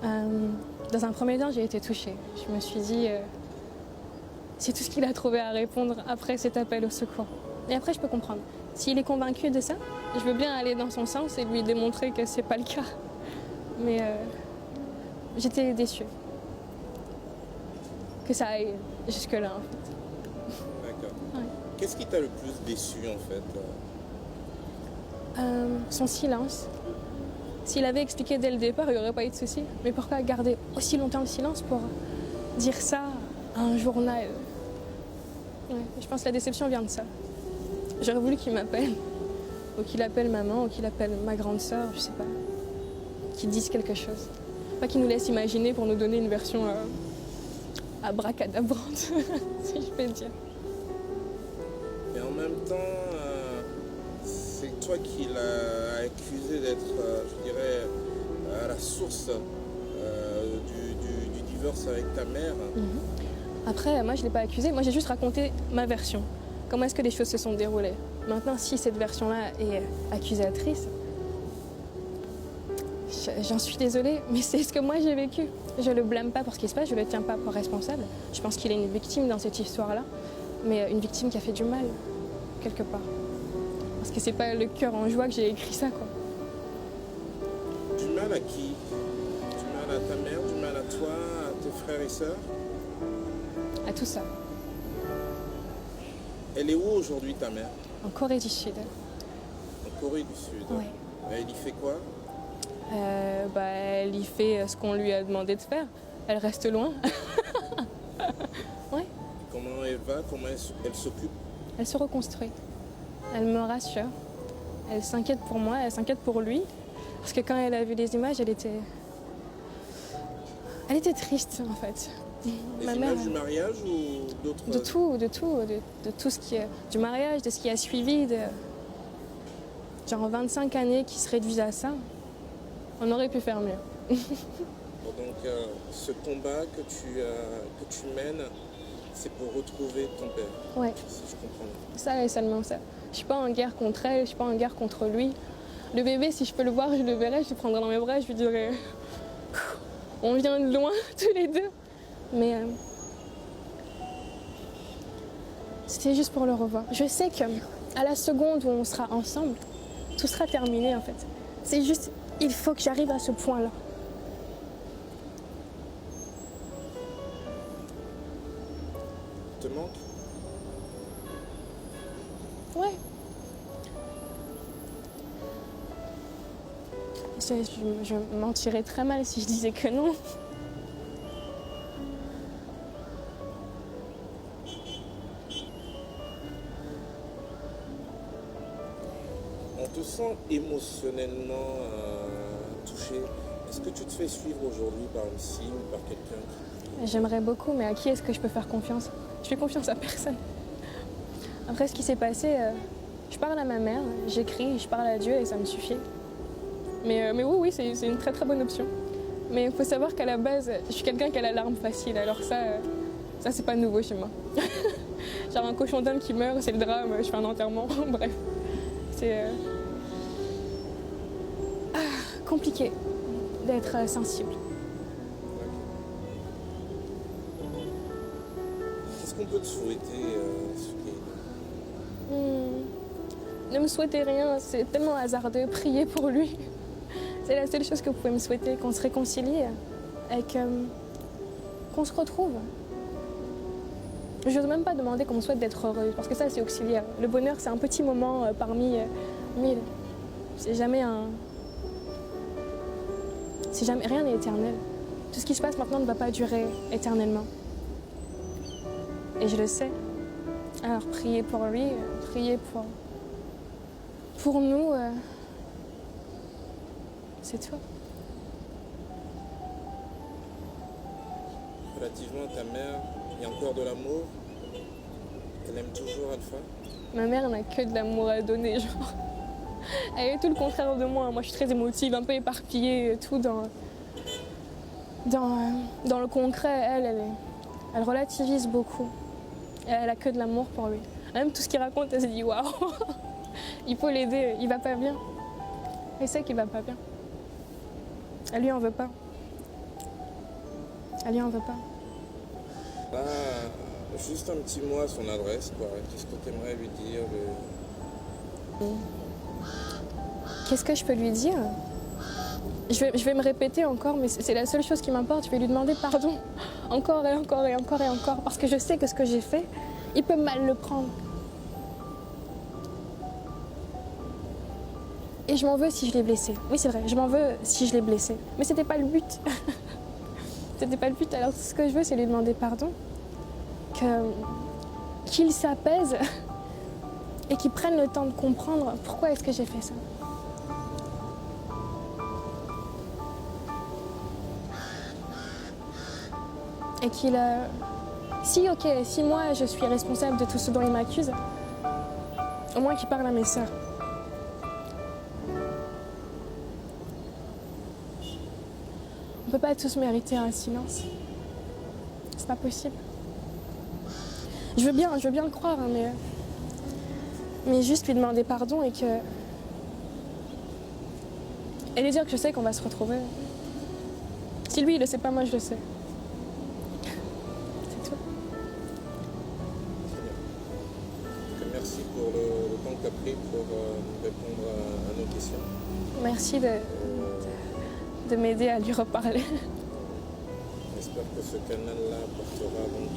Dans un premier temps, j'ai été touchée. Je me suis dit, c'est tout ce qu'il a trouvé à répondre après cet appel au secours. Et après, je peux comprendre. S'il est convaincu de ça, je veux bien aller dans son sens et lui démontrer que c'est pas le cas. Mais j'étais déçue que ça aille jusque-là, en fait. D'accord. Ouais. Qu'est-ce qui t'a le plus déçu, en fait? Son silence. S'il avait expliqué dès le départ, il n'y aurait pas eu de souci. Mais pourquoi garder aussi longtemps le silence pour dire ça à un journal? Ouais, je pense que la déception vient de ça. J'aurais voulu qu'il m'appelle, ou qu'il appelle maman, ou qu'il appelle ma grande sœur, je sais pas. Qu'il dise quelque chose. Pas qu'il nous laisse imaginer pour nous donner une version abracadabrante, si je peux dire. Mais en même temps, c'est toi qui l'as accusé d'être, je dirais, à la source du divorce avec ta mère. Après, moi je ne l'ai pas accusé, moi j'ai juste raconté ma version. Comment est-ce que les choses se sont déroulées. Maintenant, si cette version-là est accusatrice, j'en suis désolée, mais c'est ce que moi j'ai vécu. Je le blâme pas pour ce qui se passe, je le tiens pas pour responsable. Je pense qu'il est une victime dans cette histoire-là, mais une victime qui a fait du mal, quelque part. Parce que c'est pas le cœur en joie que j'ai écrit ça, quoi. Du mal à qui? Du mal à ta mère, du mal à toi, à tes frères et sœurs? À tout ça. Elle est où aujourd'hui, ta mère? En Corée du Sud. En Corée du Sud. Ouais. Elle y fait quoi? Elle y fait ce qu'on lui a demandé de faire. Elle reste loin. Ouais. Comment elle va? Comment elle s'occupe? Elle se reconstruit. Elle me rassure. Elle s'inquiète pour moi, elle s'inquiète pour lui. Parce que quand elle a vu les images, elle était triste, en fait. Les Ma images mère, du mariage ou d'autres? de tout ce qui est du mariage, de ce qui a suivi, de genre 25 années qui se réduisent à ça. On aurait pu faire mieux. Bon, donc, ce combat que tu mènes, c'est pour retrouver ton père, Ouais, si je comprends bien. ça et seulement ça. Je suis pas en guerre contre elle, je suis pas en guerre contre lui. Le bébé, si je peux le voir, je le verrai, je le prendrai dans mes bras, je lui dirai on vient de loin tous les deux. Mais c'était juste pour le revoir. Je sais que à la seconde où on sera ensemble, tout sera terminé en fait. C'est juste, il faut que j'arrive à ce point-là. Te manque? Ouais. Je mentirais très mal si je disais que non. On te sent émotionnellement touché. Est-ce que tu te fais suivre aujourd'hui par une psy ou par quelqu'un qui... J'aimerais beaucoup, mais à qui est-ce que je peux faire confiance? Je fais confiance à personne. Après ce qui s'est passé, je parle à ma mère, j'écris, je parle à Dieu et ça me suffit. Mais oui, c'est une très très bonne option. Mais il faut savoir qu'à la base, je suis quelqu'un qui a la larme facile, alors ça c'est pas nouveau chez moi. Genre un cochon d'âne qui meurt, c'est le drame, je fais un enterrement, bref. C'est compliqué d'être sensible. Qu'est-ce qu'on peut te souhaiter, Soukaina? Ne me souhaitez rien, c'est tellement hasardeux, priez pour lui. C'est la seule chose que vous pouvez me souhaiter, qu'on se réconcilie et qu'on se retrouve. Je n'ose même pas demander qu'on me souhaite d'être heureux, parce que ça c'est auxiliaire. Le bonheur c'est un petit moment parmi mille. C'est jamais rien n'est éternel. Tout ce qui se passe maintenant ne va pas durer éternellement. Et je le sais. Alors priez pour lui, priez pour nous. C'est tout. Relativement à ta mère, il y a encore de l'amour? Elle aime toujours Alpha? Ma mère n'a que de l'amour à donner, genre. Elle est tout le contraire de moi. Moi, je suis très émotive, un peu éparpillée, tout dans le concret. Elle relativise beaucoup. Elle a que de l'amour pour lui. Même tout ce qu'il raconte, elle se dit waouh, il faut l'aider, il va pas bien. Elle sait qu'il va pas bien. Elle lui en veut pas. Elle lui en veut pas. Là, juste un petit mot à son adresse, quoi. Qu'est-ce que tu aimerais lui dire Qu'est-ce que je peux lui dire? Je vais me répéter encore, mais c'est la seule chose qui m'importe. Je vais lui demander pardon encore et encore et encore et encore, parce que je sais que ce que j'ai fait, il peut mal le prendre. Et je m'en veux si je l'ai blessé. Oui, c'est vrai, je m'en veux si je l'ai blessé. Mais c'était pas le but. C'était pas le but. Alors ce que je veux, c'est lui demander pardon, qu'il s'apaise et qu'il prenne le temps de comprendre pourquoi est-ce que j'ai fait ça. Et qu'il... si moi je suis responsable de tout ce dont il m'accuse, au moins qu'il parle à mes sœurs. On peut pas tous mériter un silence. C'est pas possible. Je veux bien le croire, hein, mais juste lui demander pardon et lui dire que je sais qu'on va se retrouver. Si lui il le sait pas, moi je le sais. C'est tout. Merci pour le temps que tu as pris pour répondre à nos questions. Merci de m'aider à lui reparler. J'espère que ce canal-là apportera donc